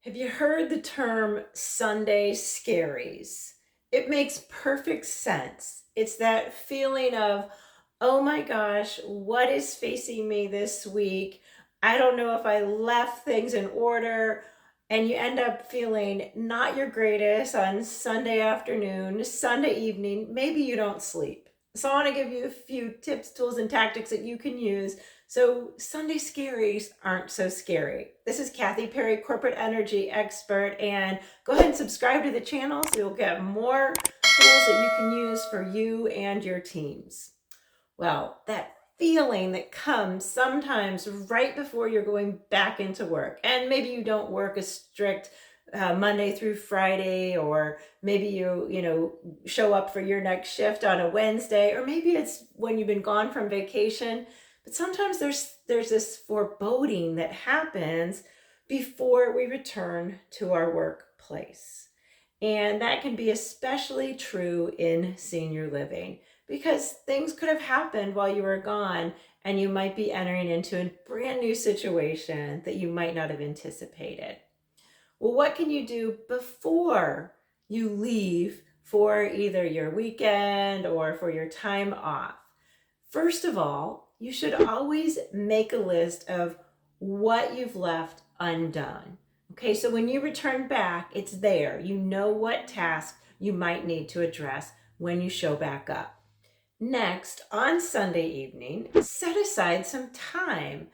Have you heard the term Sunday scaries? It makes perfect sense. It's that feeling of, oh my gosh, what is facing me this week? I don't know if I left things in order. And you end up feeling not your greatest on Sunday afternoon, Sunday evening. Maybe you don't sleep. So I want to give you a few tips, tools, and tactics that you can use so Sunday scaries aren't so scary. This is Kathy Perry, corporate energy expert, and go ahead and subscribe to the channel so you'll get more tools that you can use for you and your teams. Well, that feeling that comes sometimes right before you're going back into work, and maybe you don't work a strict Monday through Friday, or maybe you show up for your next shift on a Wednesday, or maybe it's when you've been gone from vacation. But sometimes there's this foreboding that happens before we return to our workplace. And that can be especially true in senior living because things could have happened while you were gone, and you might be entering into a brand new situation that you might not have anticipated. Well, what can you do before you leave for either your weekend or for your time off? First of all, you should always make a list of what you've left undone. Okay, so when you return back, it's there. You know what task you might need to address when you show back up. Next, on Sunday evening, set aside some time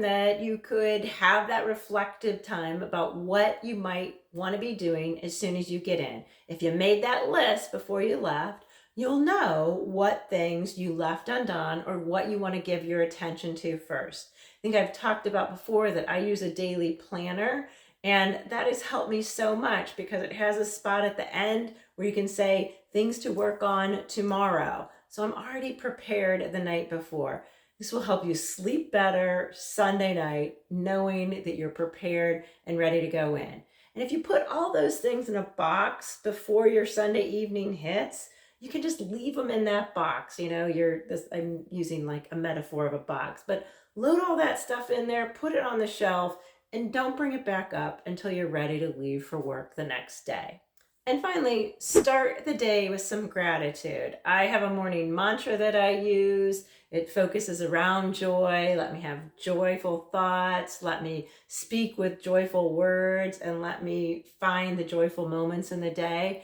that you could have that reflective time about what you might want to be doing as soon as you get in. If you made that list before you left, you'll know what things you left undone or what you want to give your attention to first. I think I've talked about before that I use a daily planner, and that has helped me so much because it has a spot at the end where you can say things to work on tomorrow. So I'm already prepared the night before. This will help you sleep better Sunday night, knowing that you're prepared and ready to go in. And if you put all those things in a box before your Sunday evening hits, you can just leave them in that box. I'm using like a metaphor of a box, but load all that stuff in there, put it on the shelf, and don't bring it back up until you're ready to leave for work the next day. And finally, start the day with some gratitude. I have a morning mantra that I use. It focuses around joy. Let me have joyful thoughts. Let me speak with joyful words, and let me find the joyful moments in the day.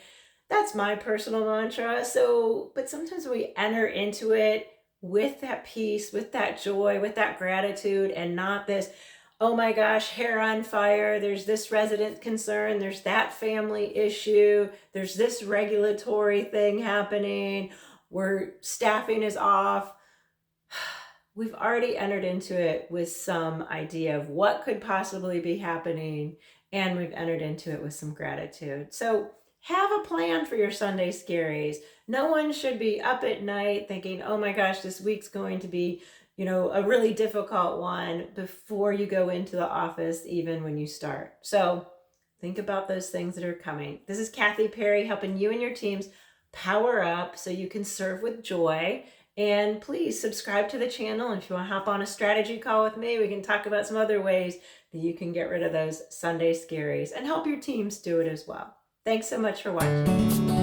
That's my personal mantra. But sometimes we enter into it with that peace, with that joy, with that gratitude, and not this, oh my gosh, hair on fire, there's this resident concern, there's that family issue, there's this regulatory thing happening, where staffing is off. We've already entered into it with some idea of what could possibly be happening, and we've entered into it with some gratitude. So have a plan for your Sunday scaries. No one should be up at night thinking, oh my gosh, this week's going to be a really difficult one before you go into the office, even when you start. So think about those things that are coming. This is Kathy Perry helping you and your teams power up so you can serve with joy. And please subscribe to the channel. And if you want to hop on a strategy call with me, we can talk about some other ways that you can get rid of those Sunday scaries and help your teams do it as well. Thanks so much for watching.